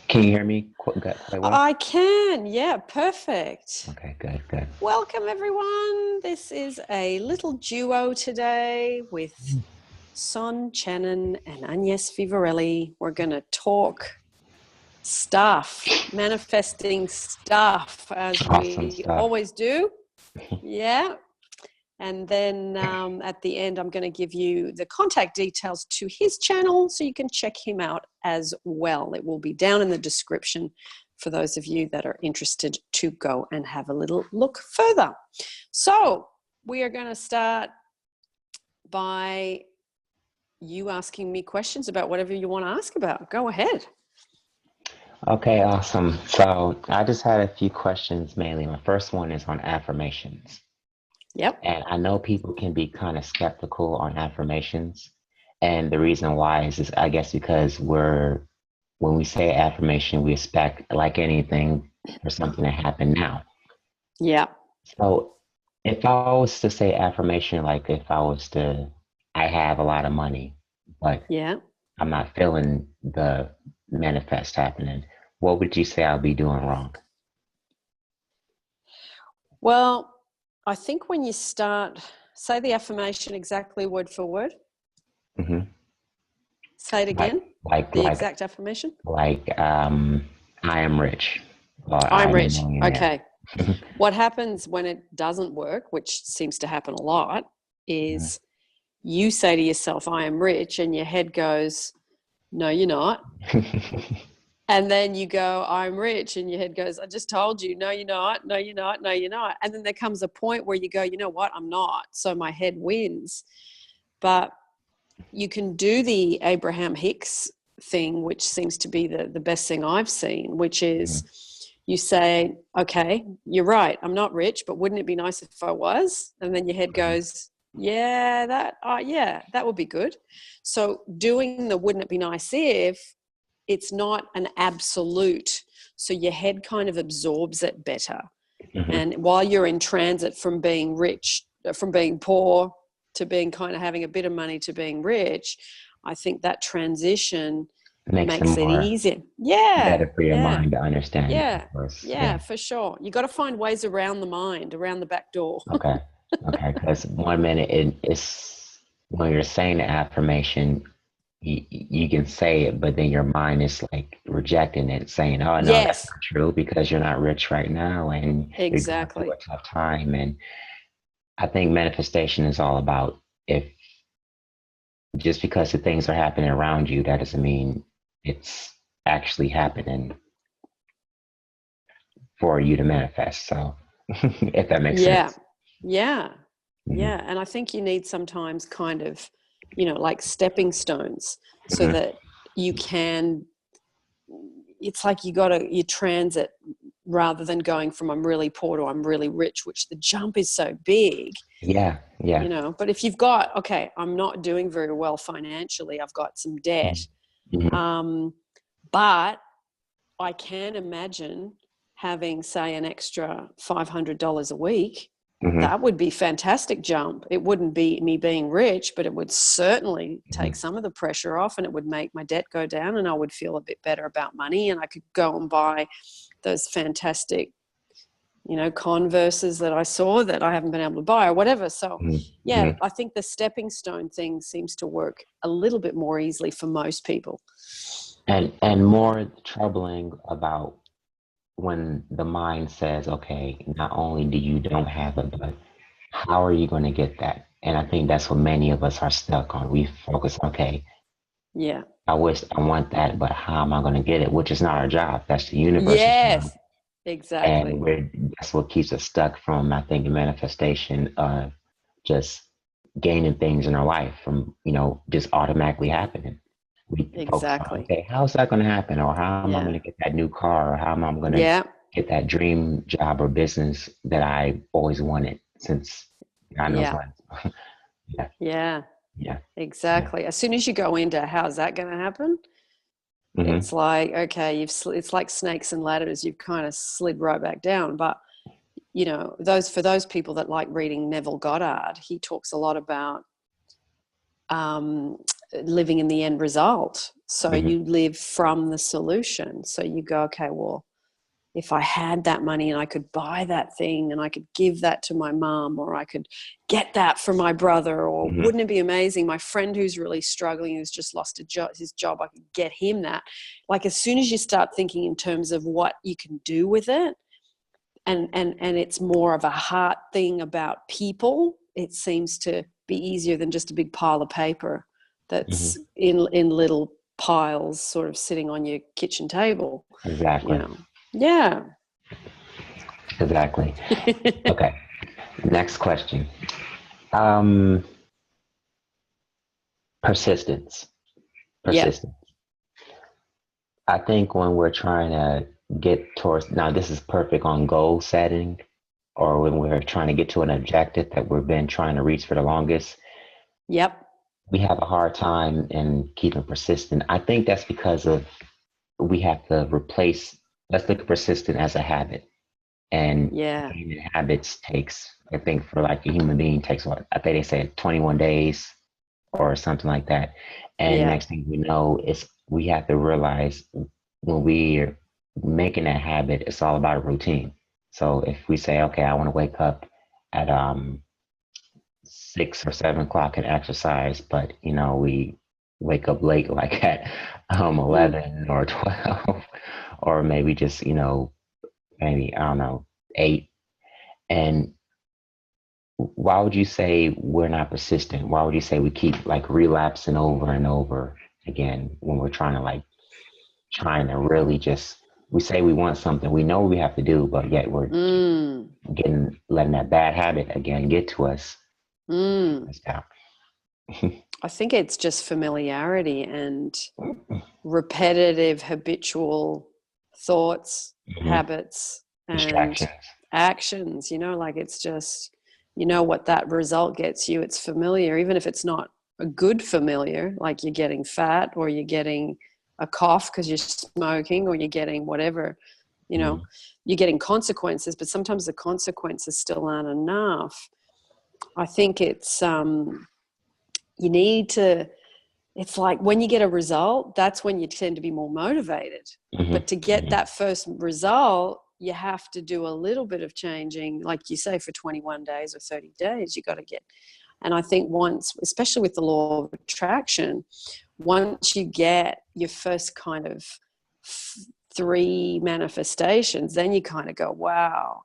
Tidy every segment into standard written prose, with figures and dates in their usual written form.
Can you hear me quite well? I can. Yeah, perfect. Okay, good, good. Welcome, everyone. This is a little duo today with Son Chanin and Agnes Vivarelli. We're going to talk stuff, manifesting stuff, as Awesome we stuff. always do. Yeah. And then at the end, I'm going to give you the contact details to his channel so you can check him out as well. It will be down in the description for those of you that are interested to go and have a little look further. So we are going to start by you asking me questions about whatever you want to ask about. Go ahead. Okay, awesome. So I just had a few questions mainly. My first one is on affirmations. Yep. And I know people can be kind of skeptical on affirmations. And the reason why is I guess because when we say affirmation, we expect, like anything, for something to happen now. Yeah. So if I was to say affirmation, like if I have a lot of money, but Yeah. I'm not feeling the manifest happening, what would you say I'll be doing wrong? Well, I think when you start, say the affirmation exactly word for word. Hmm. Say it Like, again. like, The like, exact affirmation. like, I am rich or I'm I'm a rich. millionaire. Okay. What happens when it doesn't work, which seems to happen a lot, is you say to yourself, I am rich, and your head goes, no, you're not. And then you go, I'm rich, and your head goes, I just told you, no, you're not, no, you're not, no, you're not. And then there comes a point where you go, you know what, I'm not. So my head wins. But you can do the Abraham Hicks thing, which seems to be the best thing I've seen, which is you say, okay, you're right, I'm not rich, but wouldn't it be nice if I was? And then your head goes, yeah, that would be good. So doing the wouldn't it be nice if, it's not an absolute. So your head kind of absorbs it better. Hmm. And while you're in transit from being rich, from being poor to being kind of having a bit of money to being rich, I think that transition Makes it makes it more easier. Yeah, better for your yeah, mind to understand, of yeah, course. yeah, Yeah. for sure. You got to find ways around the mind, around the back door. Okay. Okay. Because 1 minute it's when you're saying the affirmation, you can say it, but then your mind is like rejecting it, saying, "Oh no, that's Yes, not true because you're not rich right now and you're going through exactly. a tough time." And I think manifestation is all about if just because the things are happening around you, that doesn't mean it's actually happening for you to manifest. So, if that makes Yeah, sense. yeah, Hmm. yeah. And I think you need sometimes kind of, like stepping stones so Hmm. that you can, it's like you transit rather than going from I'm really poor to I'm really rich, which the jump is so big, Yeah. Yeah. But if you've got, okay, I'm not doing very well financially, I've got some debt, Hmm. um, but I can imagine having, say, an extra $500 a week. Hmm. That would be fantastic jump. It wouldn't be me being rich, but it would certainly take Hmm. some of the pressure off, and it would make my debt go down, and I would feel a bit better about money, and I could go and buy those fantastic, Converses that I saw that I haven't been able to buy or whatever. So yeah, Hmm. I think the stepping stone thing seems to work a little bit more easily for most people. And more troubling about when the mind says, okay, not only do you don't have it, but how are you going to get that? And I think that's what many of us are stuck on. We focus, okay, Yeah. I want that, but how am I going to get it? Which is not our job. That's the universe's job. Yes, And exactly. that's what keeps us stuck from, I think, the manifestation of just gaining things in our life from, just automatically happening. We focus on, Exactly. okay, how's that going to happen? Or how am I going Yeah. to get that new car? Or how am I going to Yeah. get that dream job or business that I always wanted since God knows Yeah. when? Yeah, Yeah. yeah, yeah. Exactly. As soon as you go into how's that going to happen, Hmm. it's like, okay, it's like snakes and ladders. You've kind of slid right back down. But, for those people that like reading Neville Goddard, he talks a lot about um, living in the end result. So Mm-hmm. you live from the solution. So you go, okay, well, if I had that money and I could buy that thing and I could give that to my mom, or I could get that for my brother, or Mm-hmm. wouldn't it be amazing? My friend who's really struggling, who's just lost his job, I could get him that. Like, as soon as you start thinking in terms of what you can do with it, and it's more of a heart thing about people, it seems to be easier than just a big pile of paper that's Mm-hmm. in little piles sort of sitting on your kitchen table, you Exactly. know. Yeah. Exactly. Okay. Next question. Um, persistence. Yep. Persistence. I think when we're trying to get towards, now this is perfect on goal setting, or when we're trying to get to an objective that we've been trying to reach for the longest, Yep. we have a hard time in keeping persistent. I think that's because of we have to replace, let's look at persistent as a habit. And Yeah. gaining habits takes, I think for like a human being takes what, I think they said 21 days or something like that. And Yeah. next thing we know is we have to realize when we're making a habit, it's all about a routine. So if we say, okay, I want to wake up at 6 or 7 o'clock and exercise, but we wake up late, like at Mm. 11 or 12, or maybe just maybe I don't know 8. And why would you say we're not persistent? Why would you say we keep like relapsing over and over again when we're trying to really just, we say we want something, we know we have to do, but yet we're Mm. letting that bad habit again get to us, keep Mm. us down. I think it's just familiarity and repetitive, habitual thoughts, Hmm. habits, and Distractions. actions. Like, it's just, what that result gets you. It's familiar, even if it's not a good familiar, like you're getting fat, or you're getting a cough because you're smoking, or you're getting whatever, you know, Hmm. you're getting consequences, but sometimes the consequences still aren't enough. I think it's, you need to, it's like when you get a result, that's when you tend to be more motivated. Hmm. But to get that first result, you have to do a little bit of changing, like you say, for 21 days or 30 days, you got to get. And I think once, especially with the law of attraction, once you get your first kind of 3 manifestations, then you kind of go, wow,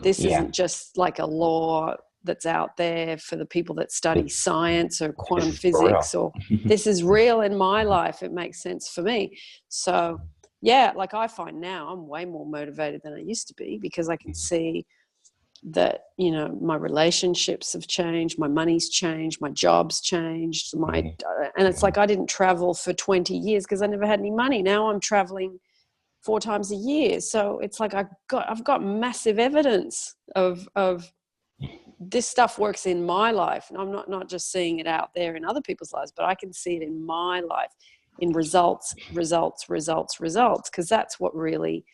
this Yeah, isn't just like a law that's out there for the people that study science or this quantum is for real. physics, or this is real in my life. It makes sense for me. So yeah, like I find now I'm way more motivated than I used to be, because I can see that, my relationships have changed, my money's changed, my job's changed, Mhm. and it's like I didn't travel for 20 years because I never had any money. Now I'm traveling 4 times a year. So it's like I've got massive evidence of this stuff works in my life. And I'm not just seeing it out there in other people's lives, but I can see it in my life, in results, results, results, results. Because that's what really,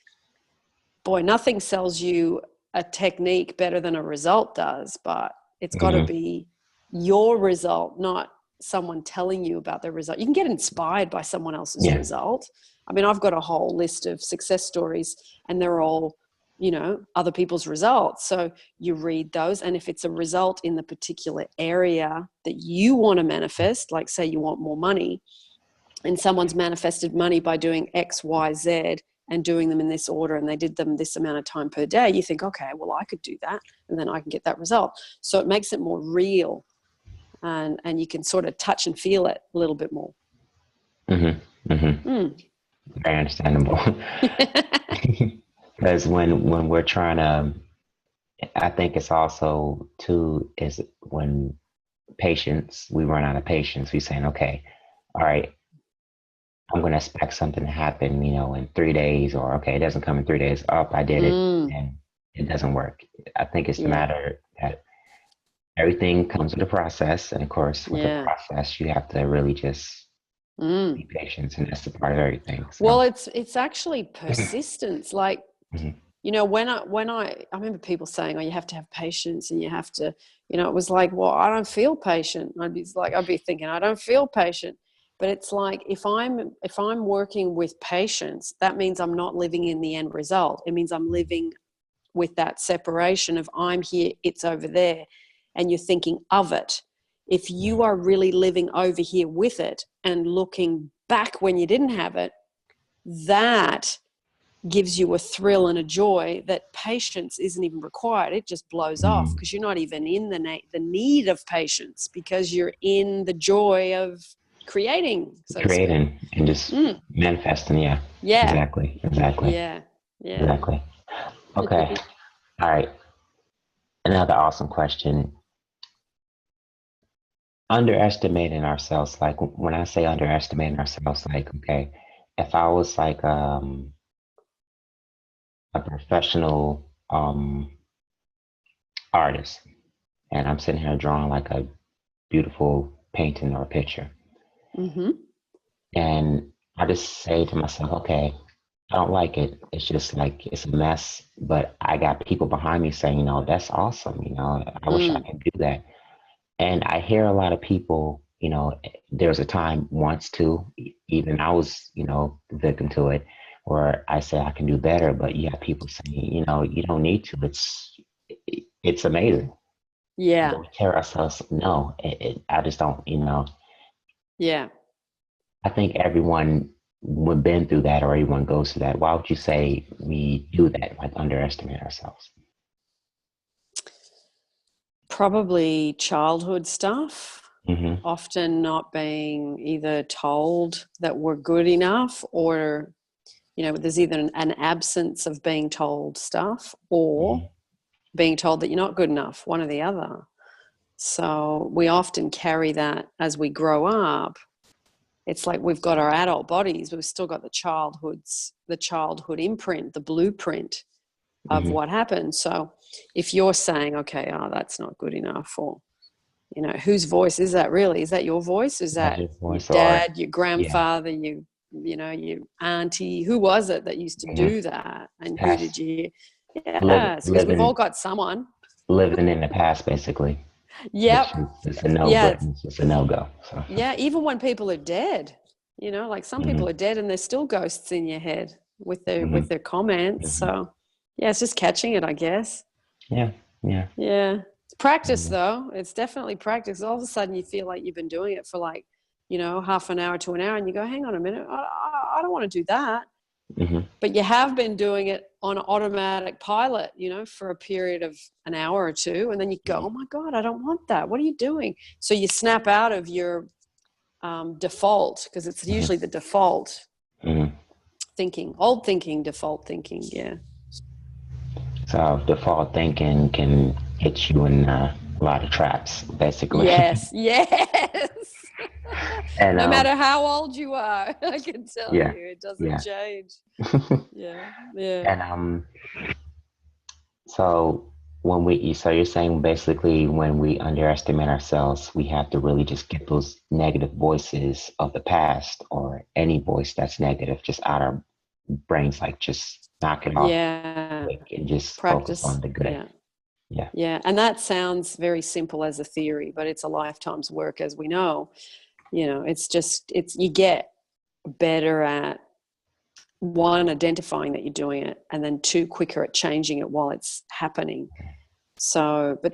boy, nothing sells you a technique better than a result does, but it's got to Mhm. be your result, not someone telling you about their result. You can get inspired by someone else's Yeah. result. I mean, I've got a whole list of success stories, and they're all, other people's results. So you read those, and if it's a result in the particular area that you want to manifest, like say you want more money, and someone's manifested money by doing X, Y, Z, and doing them in this order, and they did them this amount of time per day, you think, okay, well, I could do that, and then I can get that result. So it makes it more real, and you can sort of touch and feel it a little bit more. Mhm. Mhm. Mm. Very understandable. Because when we're trying to, I think it's also too is when patience, we run out of patience. We saying, okay, all right, I'm going to expect something to happen, in 3 days, or okay, it doesn't come in 3 days. Up, I did it, Mm. and it doesn't work. I think it's the Yeah. matter that everything comes with a process, and of course, with the Yeah. process, you have to really just Mm. be patient, and that's the part of everything. Well, So, it's actually persistence. Like, mhm. you know, when I remember people saying, oh, you have to have patience and you have to, you know, it was like, well, I don't feel patient. I'd be thinking, I don't feel patient. But it's like, if I'm working with patience, that means I'm not living in the end result. It means I'm living with that separation of I'm here, it's over there, and you're thinking of it. If you are really living over here with it and looking back when you didn't have it, that gives you a thrill and a joy that patience isn't even required. It just blows off because you're not even in the need of patience, because you're in the joy of creating, so to speak. Creating and just manifesting. Yeah. Yeah. Exactly. Yeah. Yeah. Exactly. Okay. All right. Another awesome question. Underestimating ourselves. Like when I say underestimating ourselves, like, okay, if I was like a professional artist and I'm sitting here drawing like a beautiful painting or a picture, Mm-hmm. and I just say to myself, okay, I don't like it. It's just like it's a mess, but I got people behind me saying, that's awesome. I wish I could do that. And I hear a lot of people, there's a time once too, even I was, victim to it, where I say I can do better, but you have people saying, you don't need to. It's amazing. Yeah. But we tell ourselves, no, I just don't, Yeah. I think everyone would been through that or everyone goes through that. Why would you say we do that, like underestimate ourselves? Probably childhood stuff. Mm-hmm. Often not being either told that we're good enough, or, there's either an absence of being told stuff or Mm-hmm. being told that you're not good enough, one or the other. So we often carry that as we grow up. It's like we've got our adult bodies, but we've still got the childhood imprint, the blueprint of Mm-hmm. what happened. So if you're saying, okay, oh, that's not good enough, or, whose voice is that really? Is that your voice? Is That's that your your voice or dad, your yeah. grandfather, your auntie? Who was it that used to Mm-hmm. do that? And who did Past you hear? Yes, because we've all got someone. living in the past basically, which Yep. is it's a no, Yeah. but it's just a no go. So Yeah. Even when people are dead, like some mm-hmm. people are dead and there's still ghosts in your head with their Mm-hmm. comments. Mm-hmm. So yeah, it's just catching it, I guess. Yeah, yeah. Yeah. It's practice Mm-hmm. though. It's definitely practice. All of a sudden you feel like you've been doing it for like, half an hour to an hour, and you go, hang on a minute, I don't want to do that. Mm-hmm. But you have been doing it on automatic pilot, for a period of an hour or two. And then you go, oh my God, I don't want that. What are you doing? So you snap out of your default, because it's usually the default Mm-hmm. thinking, old thinking, default thinking. Yeah. So default thinking can get you in a lot of traps, basically. Yes. Yes. And No matter how old you are, I can tell yeah, you, it doesn't yeah. change. Yeah. Yeah. And so so you're saying basically when we underestimate ourselves, we have to really just get those negative voices of the past or any voice that's negative just out our brains, like just knock it off Yeah. quick and just focus Practice. on the good. Yeah. Yeah. Yeah. And that sounds very simple as a theory, but it's a lifetime's work, as we know. You get better at, one, identifying that you're doing it, and then two, quicker at changing it while it's happening. So, but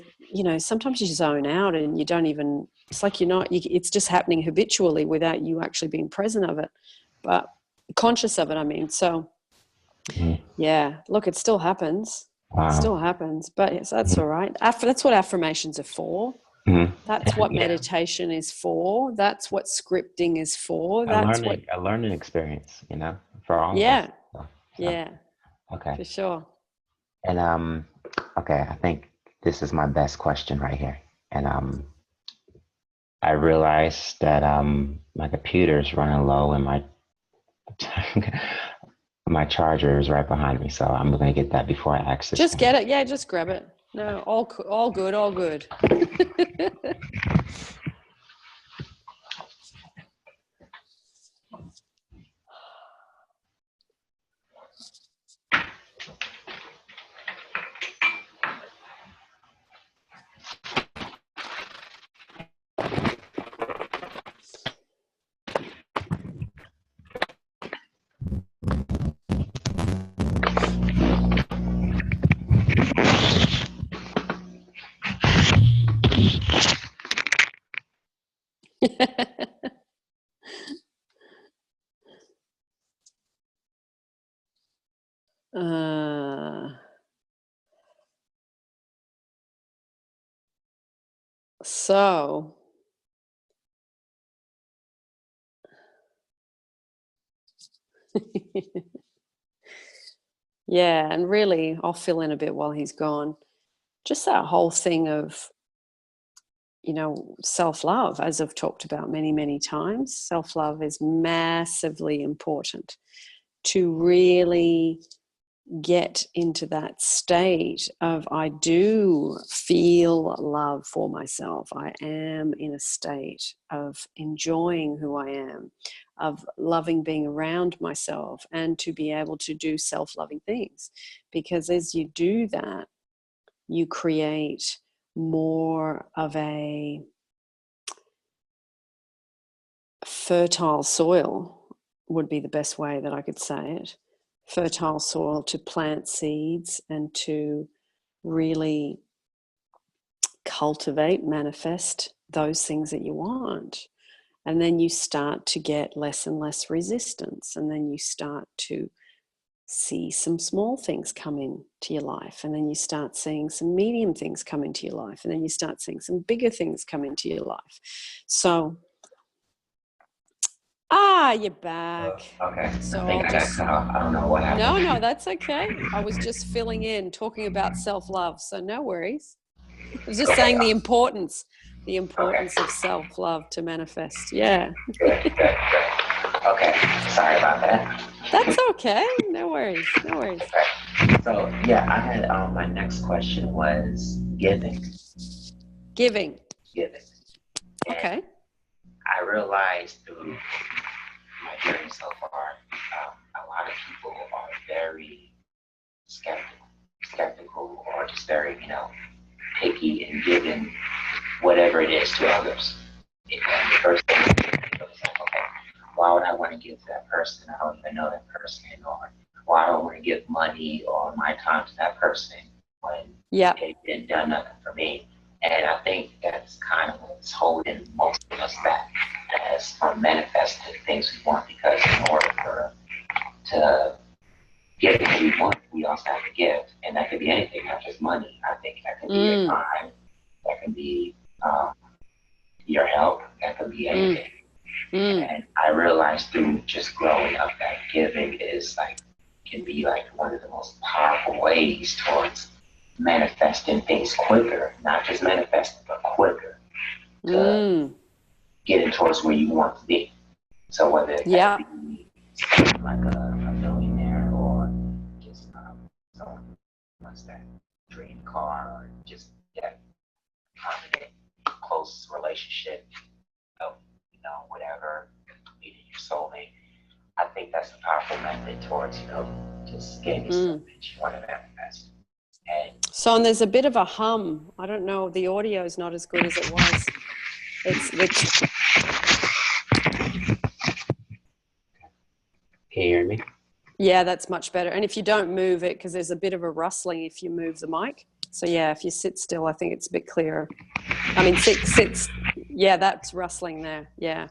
sometimes you zone out and you don't even, it's like it's just happening habitually without you actually being present of it, but conscious of it, I mean. So Mhm. yeah, look, it still happens. It Wow. still happens, but yes, that's Mhm. all right. That's what affirmations are for. Mhm. That's what Yeah, meditation is for. That's what scripting is for. That's what, a learning experience, for all of us. yeah, So yeah, okay. for sure. And okay, I think this is my best question right here. And I realized that my computer's running low and my my charger is right behind me, so I'm gonna get that before I ask this Just thing. get it. Yeah, just grab it. No, all good, all good. So yeah, and really, I'll fill in a bit while he's gone. Just that whole thing of, self-love, as I've talked about many, many times. Self-love is massively important to really get into that state of, I do feel love for myself. I am in a state of enjoying who I am, of loving being around myself, and to be able to do self-loving things. Because as you do that, you create more of a fertile soil, would be the best way that I could say it. Fertile soil to plant seeds and to really cultivate, manifest those things that you want. And then you start to get less and less resistance. And then you start to see some small things come into your life. And then you start seeing some medium things come into your life. And then you start seeing some bigger things come into your life. So, you're back. Okay. So I think I got cut off. I don't know what happened. No, that's okay. I was just filling in, talking about self-love. So no worries. I was just saying the importance of self-love to manifest. Yeah. Good. Okay. Sorry about that. That's okay. No worries. Okay. So yeah, I had my next question was giving. Giving. And okay. I realized through my journey so far, a lot of people are very skeptical, or just very, picky in giving whatever it is to others. And the first thing is like, okay, why would I want to give to that person? I don't even know that person, or why do I want to give money or my time to that person when they've been done nothing for me? And I think that's kind of what's holding most of us back as from manifesting things we want, because in order to get what we want, we also have to give. And that could be anything, not just money. I think that could be your time, that can be your help, that could be anything. And I realized through just growing up that giving can be one of the most powerful ways towards manifesting things quicker, not just manifesting, but quicker to getting towards where you want to be. So whether it be like a millionaire, or just someone who wants that dream car, or just that confident, close relationship of, whatever, meeting your soulmate. I think that's a powerful method towards, just getting stuff that you want to manifest. And there's a bit of a hum. I don't know. The audio is not as good as it was. Can you hear me? Yeah, that's much better. And if you don't move it, because there's a bit of a rustling if you move the mic. So yeah, if you sit still, I think it's a bit clearer. I mean, sits. Yeah, that's rustling there. Yeah.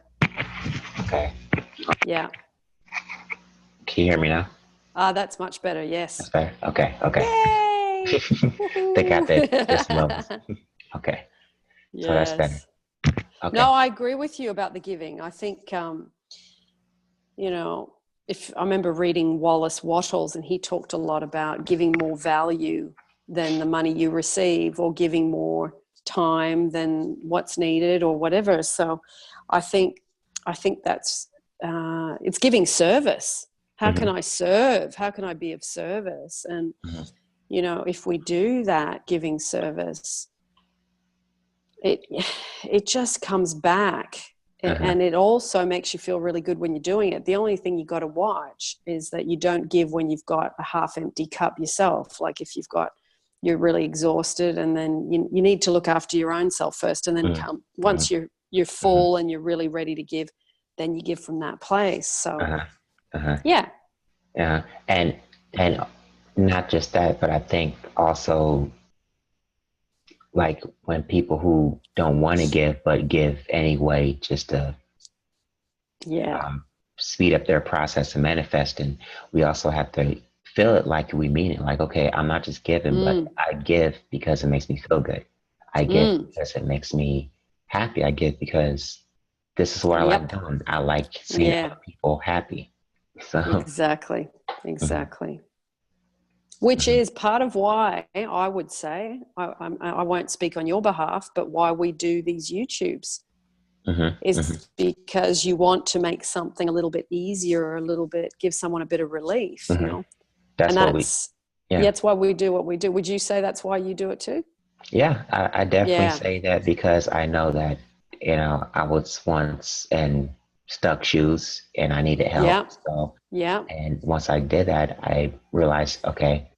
Okay. Yeah. Can you hear me now? That's much better. Yes. That's better. Okay. Yay! They got this moment. Okay. Yes. So that's better. Okay. No, I agree with you about the giving. I think, if I remember reading Wallace Wattles, and he talked a lot about giving more value than the money you receive, or giving more time than what's needed, or whatever. So I think that's, it's giving service. How can I serve? How can I be of service? And, if we do that, giving service, it just comes back. And it also makes you feel really good when you're doing it. The only thing you got to watch is that you don't give when you've got a half empty cup yourself. Like if you're really exhausted, and then you need to look after your own self first, and then once you're full and you're really ready to give, then you give from that place. So yeah. And not just that, but I think also like when people who don't want to give but give anyway, just to Yeah. speed up their process of manifesting, we also have to feel it like we mean it. Like, okay, I'm not just giving, but Mm. I give because it makes me feel good. I give Mm. because it makes me happy. I give because this is what I like Yep. doing. I like seeing Yeah. other people happy. So, Exactly. mhm, Exactly. Which mhm, is part of why I would say, I won't speak on your behalf, but why we do these YouTubes mhm, mhm, is because you want to make something a little bit easier, or a little bit, give someone a bit of relief, you mhm. know? And That's what we, yeah. that's why we do what we do. Would you say that's why you do it too? Yeah, I definitely Yeah. say that because I know that, I was once in stuck shoes and I needed help. Yeah. So, Yeah. and once I did that, I realized, okay,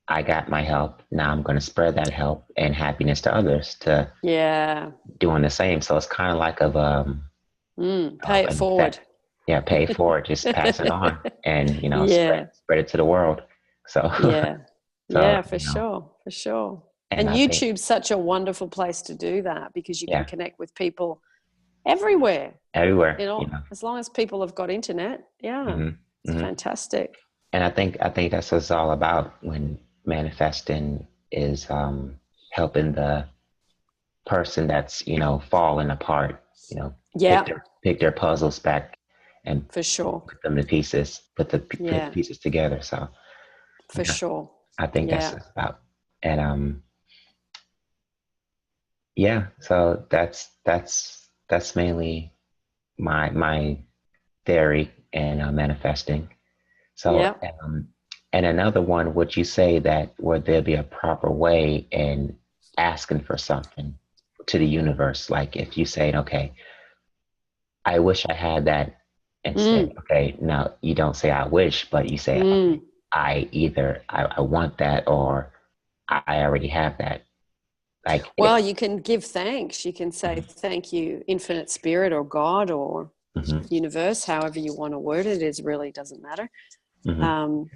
I got my help. Now I'm going to spread that help and happiness to others to Yeah. doing the same. So it's kind of like Pay of it an forward. effect. Yeah, pay it forward, just pass it on and, Yeah. spread it to the world. So, Yeah. so, Yeah, for sure. For sure. and And I think, YouTube's such a wonderful place to do that, because you can yeah, connect with people everywhere. everywhere, You know, as long as people have got internet. Yeah. hmm It's hmm fantastic. And I think that's what it's all about when manifesting is helping the person that's falling apart, Yeah, pick their puzzles back and for sure. put them to pieces, put the Yeah, pieces together. So for yeah, sure. I think that's Yeah. what it's about. And yeah, so that's mainly my theory and manifesting. So, Yeah. and another one, would you say that would there be a proper way in asking for something to the universe? Like if you say, okay, I wish I had that, and say, Mm, okay, now you don't say I wish, but you say, okay, mm. I want that or I already have that. Like Well, it. you can give thanks. You can say, thank you, infinite spirit or God or Hmm. universe, however you want to word it, is really doesn't matter. Hmm. Um,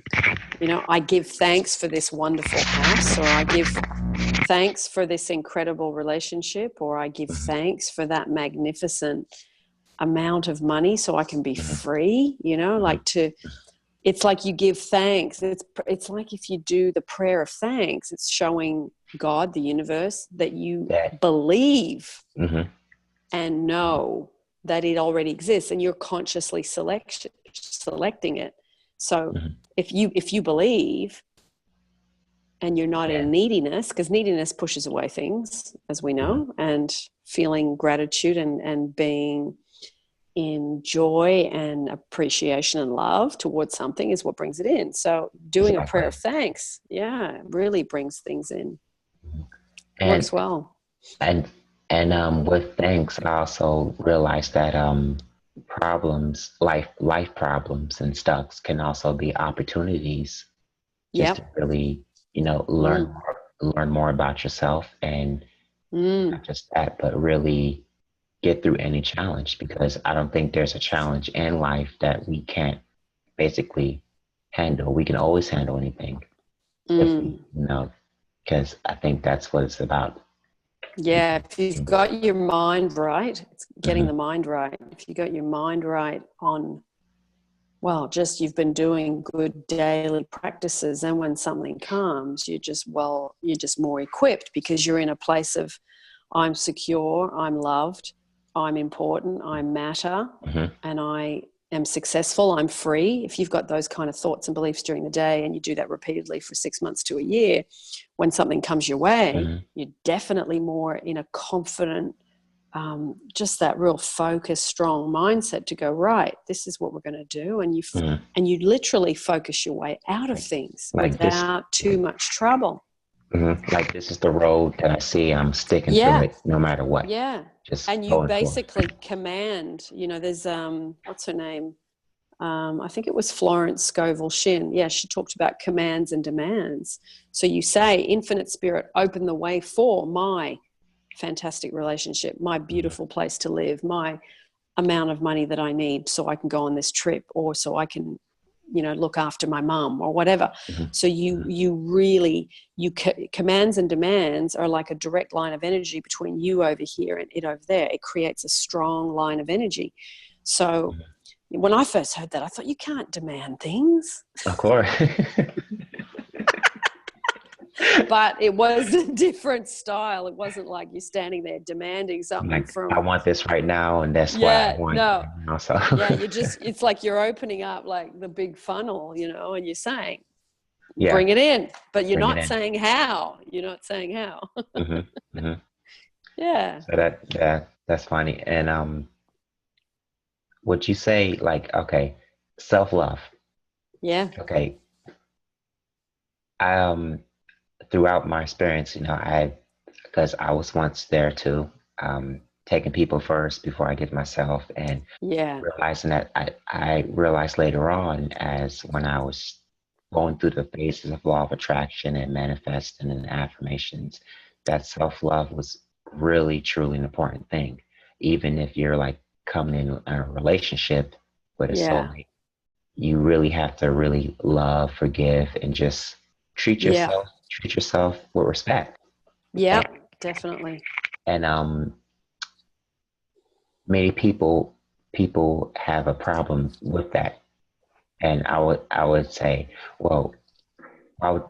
I give thanks for this wonderful house, or I give thanks for this incredible relationship, or I give Hmm. thanks for that magnificent amount of money so I can be Hmm. free, Hmm. like to, it's like you give thanks. It's like if you do the prayer of thanks, it's showing God, the universe, that you That. believe Hmm. and know that it already exists, and you're consciously selecting it. So Hmm. if you believe and you're not Yeah. in neediness, because neediness pushes away things, as we Hmm. know, and feeling gratitude and being in joy and appreciation and love towards something is what brings it in. So doing a prayer of Exactly. thanks, yeah, really brings things in. And Works well. And with thanks, I also realized that life problems and stuff can also be opportunities just to Yep. really, Mm. learn more about yourself, and Mm. not just that, but really get through any challenge. Because I don't think there's a challenge in life that we can't basically handle. We can always handle anything if we, Mm. because I think that's what it's about. Yeah, if you've got your mind right, it's getting Hmm. the mind right. If you got your mind right on, well, just you've been doing good daily practices, and when something comes, you're just more equipped, because you're in a place of, I'm secure, I'm loved, I'm important, I matter, Hmm. and I am successful, I'm free. If you've got those kind of thoughts and beliefs during the day, and you do that repeatedly for 6 months to a year, when something comes your way, Hmm. you're definitely more in a confident, just that real focused, strong mindset to go, right, this is what we're going to do. Hmm. And you literally focus your way out of things Like this. without too much trouble. Like this is the road that I see. I'm sticking to Yeah. it no matter what. Yeah. Just And you going for it. basically command, there's, what's her name? I think it was Florence Scovel Shinn. Yeah, she talked about commands and demands. So you say, infinite spirit, open the way for my fantastic relationship, my beautiful place to live, my amount of money that I need so I can go on this trip, or so I can look after my mum or whatever. Mm-hmm. So you really, commands and demands are like a direct line of energy between you over here and it over there. It creates a strong line of energy. So when I first heard that, I thought, you can't demand things. Of course. But it was a different style. It wasn't like you're standing there demanding something Like, from. I want this right now, and that's what I Yeah, want. no. So. Yeah, it's like you're opening up like the big funnel, and you're saying, Yeah. bring it in, but you're Bring it not in. saying how. You're not saying how. Mm-hmm. Mm-hmm. Yeah. So that's funny. And would you say, like, okay, self-love? Yeah. Okay. I throughout my experience, because I was once there too, taking people first before I get myself, and Yeah. realizing that I realized later on, as when I was going through the phases of law of attraction and manifesting and affirmations, that self-love was really truly an important thing. Even if you're like coming in a relationship with a Yeah. soulmate, you really have to really love, forgive, and just Yeah. treat yourself with respect. Yeah. And, Definitely. and many people have a problem with that. And I would say, well, I would,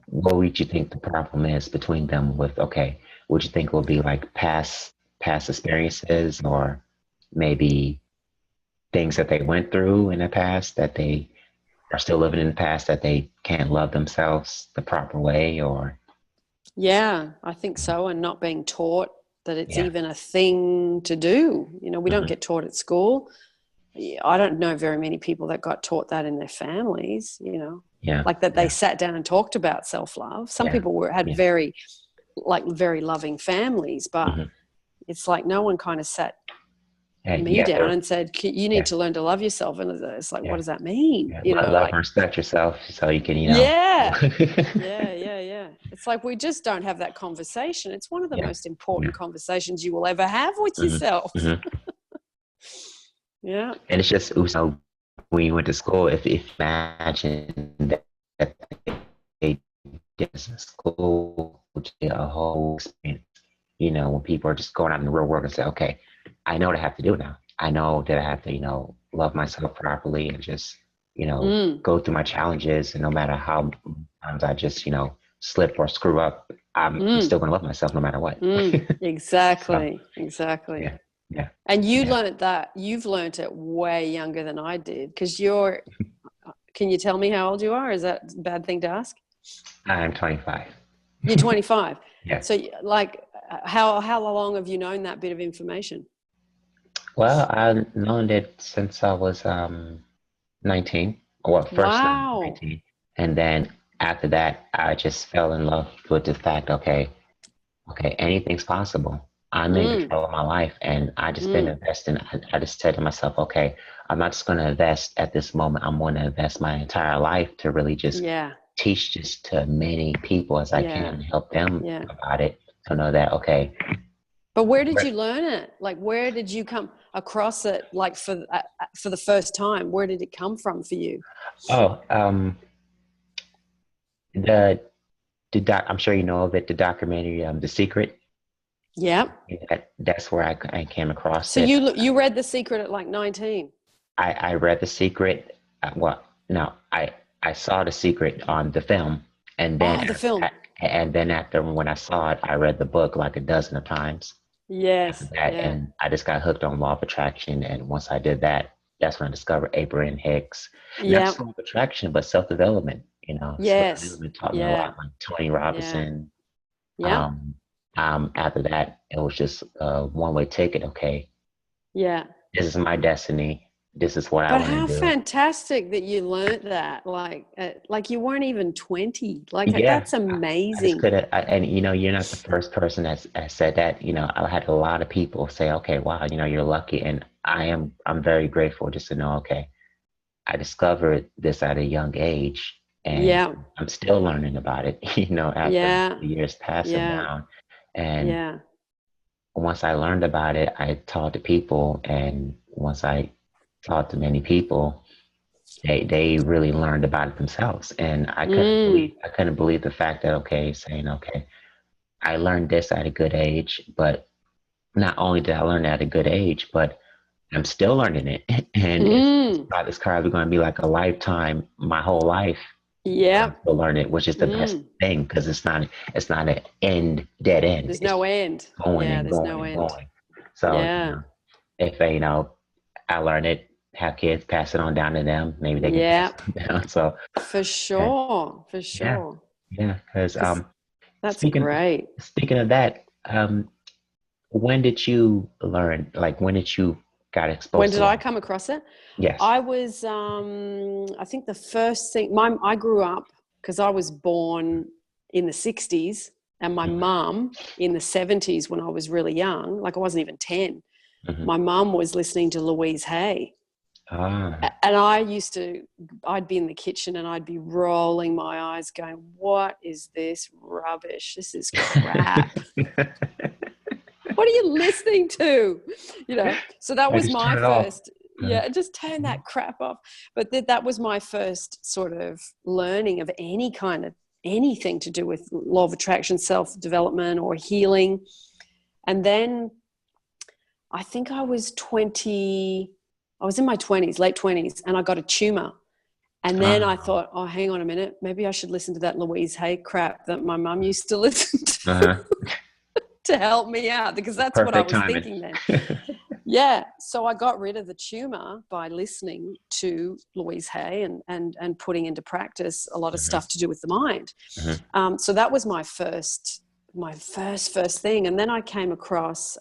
what would you think the problem is between them? With, okay, would you think it would be like past experiences, or maybe things that they went through in the past that they are still living in the past, that they can't love themselves the proper way? Or Yeah, I think so. And not being taught that it's yeah. even a thing to do. We don't Mm-hmm. get taught at school. I don't know very many people that got taught that in their families, Yeah. like that they Yeah. sat down and talked about self-love. Some Yeah. people had Yeah. very loving families, but Mm-hmm. it's like no one kind of sat And me you have down to, and said, you need yeah. to learn to love yourself. And it's like, what Yeah. does that mean? Yeah. Love Like, and respect yourself so you can, yeah, yeah. It's like we just don't have that conversation. It's one of the yeah. most Yeah. important conversations you will ever have with yourself. Mm-hmm. Mm-hmm. Yeah. And it's just, when you went to school, if imagine that they did this in school, which is a whole experience, when people are just going out in the real world and say, okay, I know what I have to do now. I know that I have to, love myself properly and just, Mm. go through my challenges. And no matter how times I just, slip or screw up, I'm Mm. still going to love myself no matter what. So, Exactly. Exactly. yeah, yeah, And yeah. you've learned it way younger than I did, because can you tell me how old you are? Is that a bad thing to ask? I'm 25. You're 25. Yeah. So like, how long have you known that bit of information? Well, I've known it since I was 19. Well, first Wow. 19. And then after that, I just fell in love with the fact, okay, anything's possible. I'm in Mm. control of my life, and I just been Mm. investing. I just said to myself, okay, I'm not just going to invest at this moment. I'm going to invest my entire life to really just Yeah. teach this to many people as I can Yeah. and help them Yeah. about it, to know that, okay. But where did you learn it? Like, where did you come across it? Like for the first time, where did it come from for you? Oh, the I'm sure you know of it, the documentary, The Secret. Yeah. That's where I came across So it. you read The Secret at like 19. I read The Secret. Well, no, I saw The Secret on the film, and then Oh, the film. after when I saw it, I read the book like a dozen of times after Yes. that, Yeah. and I just got hooked on law of attraction. And once I did that, that's when I discovered Abraham Hicks. Not Yeah. just law of attraction, but self development. Self Yes. development taught me a Yeah. lot, like Tony Yeah. Robinson. Yeah. Um, After that, it was just a one way ticket. Okay, Yeah. this is my destiny. This is what I But want to how do. fantastic that you learned that, like you weren't even 20. Like, Yeah, that's I just amazing. couldn't. And you're not the first person that's said that. I had a lot of people say, "Okay, wow, you're lucky," and I'm very grateful just to know. Okay, I discovered this at a young age, and Yeah. I'm still learning about it. After Yeah. the years passing Yeah. down, and Yeah. once I learned about it, I talked to people, and once I talked to many people, they really learned about it themselves. And Mm. I couldn't believe the fact that, okay, saying, okay, I learned this at a good age, but not only did I learn at a good age, but I'm still learning it. And Mm. it's probably going to be like a lifetime, my whole life. I'm Yep. still learning it, which is the best Mm. thing, because it's not an dead end. There's It's no end. going Yeah, and there's going no and end. going. So, Yeah. if I learn it, have kids, pass it on down to them. Maybe they can pass Yep. it down. So, For yeah, sure. For yeah, sure. yeah. Because Because that's speaking great. speaking of that, when did you learn? Like, when did you got When exposed to did I law? come across it? Yes. I was, I think the first thing, I grew up because I was born in the 60s and my Mm-hmm. mum in the 70s when I was really young, like I wasn't even 10. Mm-hmm. My mum was listening to Louise Hay. Ah. And I'd be in the kitchen and I'd be rolling my eyes going, what is this rubbish? This is crap. What are you listening to? So that I was just my turn it off. first, yeah, just turn that crap off. But that was my first sort of learning of any kind of anything to do with law of attraction, self-development or healing. And then I think I was in my 20s, late 20s, and I got a tumor. And then I Ah. thought, oh, hang on a minute, maybe I should listen to that Louise Hay crap that my mum used to listen Uh-huh. to help me out, because that's what I Perfect was timing. thinking then. Yeah. So I got rid of the tumor by listening to Louise Hay and putting into practice a lot of Mm-hmm. stuff to do with the mind. Mm-hmm. So that was my first thing. And then I came across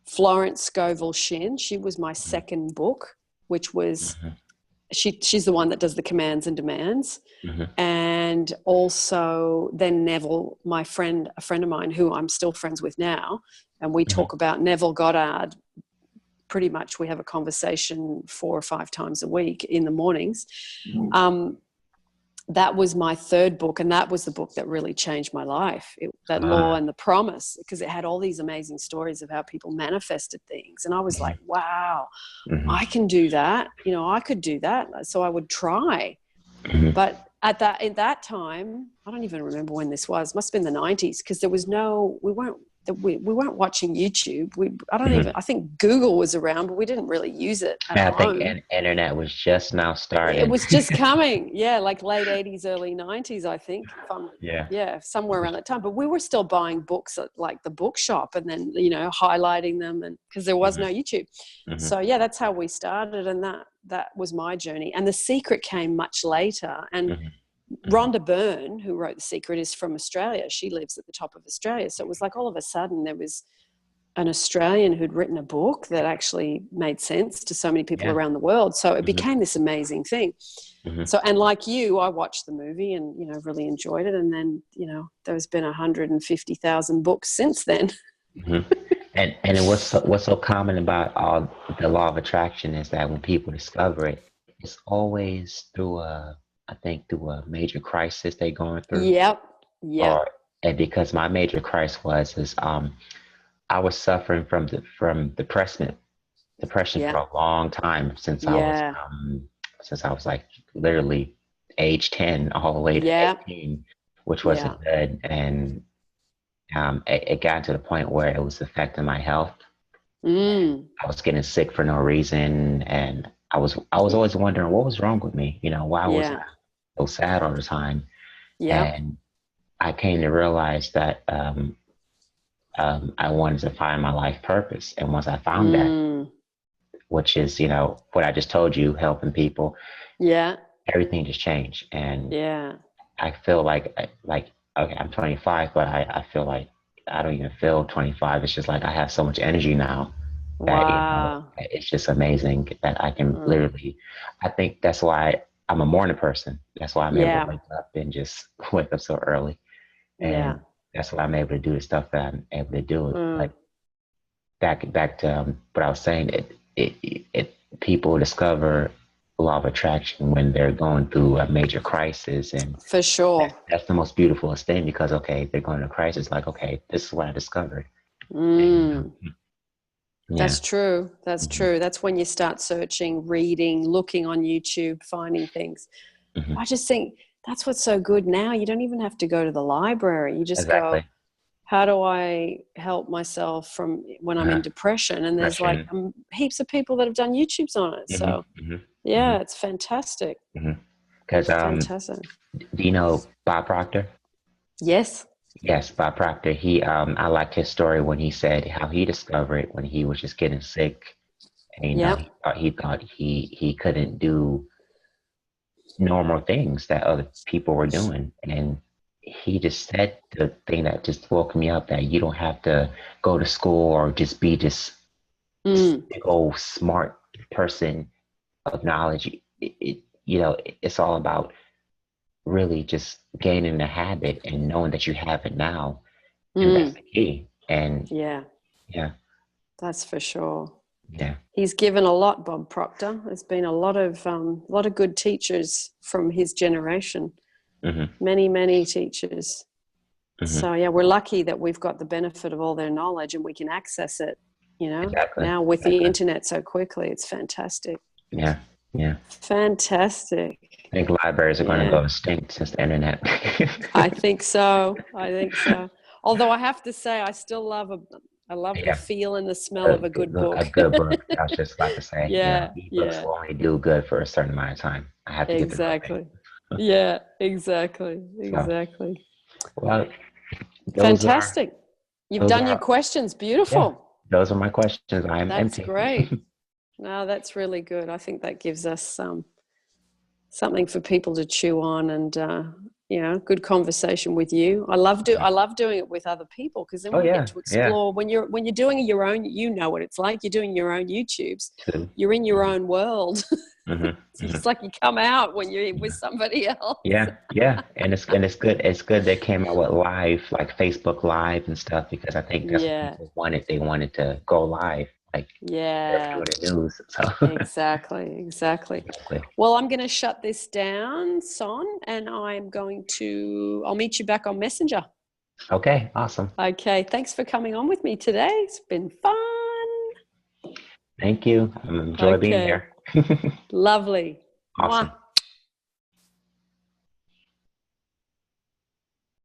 Florence Scovel Shinn. She was my second book, which was, Mm-hmm. she's the one that does the commands and demands. Mm-hmm. And also then Neville, a friend of mine who I'm still friends with now, and we Mm-hmm. talk about Neville Goddard. Pretty much we have a conversation 4 or 5 times a week in the mornings. That was my third book, and that was the book that really changed my life, that Law Ah. and the Promise, because it had all these amazing stories of how people manifested things. And I was like, wow, Mm-hmm. I can do that. I could do that. So I would try. Mm-hmm. But at that time, I don't even remember when this was. It must have been the 90s, because there was we weren't watching YouTube. Mm-hmm. I think Google was around, but we didn't really use it at I think home. internet was just now It starting. was just coming. Yeah, like late 80s, early 90s, I think. Yeah. Yeah, somewhere around that time. But we were still buying books at like the bookshop and then, highlighting them, and because there was Mm-hmm. no YouTube. Mm-hmm. So yeah, that's how we started, and that was my journey. And The Secret came much later. And Mm-hmm. Rhonda Byrne, who wrote The Secret, is from Australia. She lives at the top of Australia. So it was like all of a sudden there was an Australian who'd written a book that actually made sense to so many people Yeah. around the world. So it Mm-hmm. became this amazing thing. Mm-hmm. So, and like you, I watched the movie and, really enjoyed it. And then, there's been 150,000 books since then. Mm-hmm. And what's so common about all the law of attraction is that when people discover it, it's always through a major crisis they're going through. Yep. Yep. Or and because my major crisis is I was suffering from depression for Yeah. a long time Yeah. since I was like literally age 10 all the way to Yeah. 18, which Yeah. wasn't good. And it got to the point where it was affecting my health. Mm. I was getting sick for no reason, and I was always wondering what was wrong with me. Why was I Yeah. so sad all the time? Yep. And I came to realize that I wanted to find my life purpose. And once I found that, Mm. which is, what I just told you, helping people, Yeah. everything just changed. And Yeah. I feel like, okay, I'm 25, but I feel like I don't even feel 25. It's just like I have so much energy now that, Wow. it's just amazing that I can Mm. literally, I think that's why I'm a morning person. That's why I'm able to Yeah. wake up and just wake up so early. Yeah. And that's why I'm able to do the stuff that I'm able to do. Mm. Like back to what I was saying, it people discover law of attraction when they're going through a major crisis, and For sure. that's the most beautiful thing, because okay, they're going to a crisis, like okay, this is what I discovered. And Mm. Yeah. That's true. That's Hmm. true. That's when you start searching, reading, looking on YouTube, finding things. Hmm. I just think that's what's so good now. You don't even have to go to the library. You just go, Exactly. how do I help myself from when I'm in Uh, depression? And there's like Russian. heaps of people that have done YouTubes on it. Hmm. So Hmm. Hmm. yeah, it's fantastic. Hmm. Because Fantastic. do you know Bob Proctor? Yes. Yes, Bob Proctor. I liked his story when he said how he discovered when he was just getting sick, and Yeah. he couldn't do normal things that other people were doing, and he just said the thing that just woke me up, that you don't have to go to school or just be this Mm, big old smart person of knowledge. It's all about really just gaining the habit and knowing that you have it now, and that's mm. the key. And Yeah, yeah, that's for sure. yeah. He's given a lot, Bob Proctor. There's been a lot of good teachers from his generation. Hmm. Many, many teachers. Hmm. So yeah, we're lucky that we've got the benefit of all their knowledge and we can access it, Exactly. now with the Exactly. internet so quickly. It's fantastic. Yeah. Yeah. Fantastic. I think libraries are going to Yeah, go extinct since the internet. I think so. I think so. Although I have to say, I love the Yeah, feel and the smell of a good a book. good book. I was just about to say, Yeah, ebooks yeah, will only do good for a certain amount of time. I have to get them right. exactly. Yeah, exactly, So, exactly. well, those are Fantastic. You've those done your are questions. yeah, Beautiful. those are my questions. I am That's empty. great. No, that's really good. I think that gives us something for people to chew on, and good conversation with you. I love doing it with other people, because then Oh we get yeah, to yeah. explore when you're doing your own. You know what it's like. You're doing your own YouTubes. Too. You're in your Hmm. own world. Hmm. Hmm. It's like you come out when you're with Yeah, somebody else. yeah, yeah. And it's good. It's good they came out with live, like Facebook Live and stuff, because I think that's what Yeah, people wanted. They wanted to go live, like they're yeah. doing the news. So Exactly, exactly. exactly. Well, I'm going to shut this down, Son, and I'll meet you back on Messenger. Okay, awesome. Okay, thanks for coming on with me today. It's been fun. Thank you. I enjoy being Okay, here. lovely. Awesome. Mwah.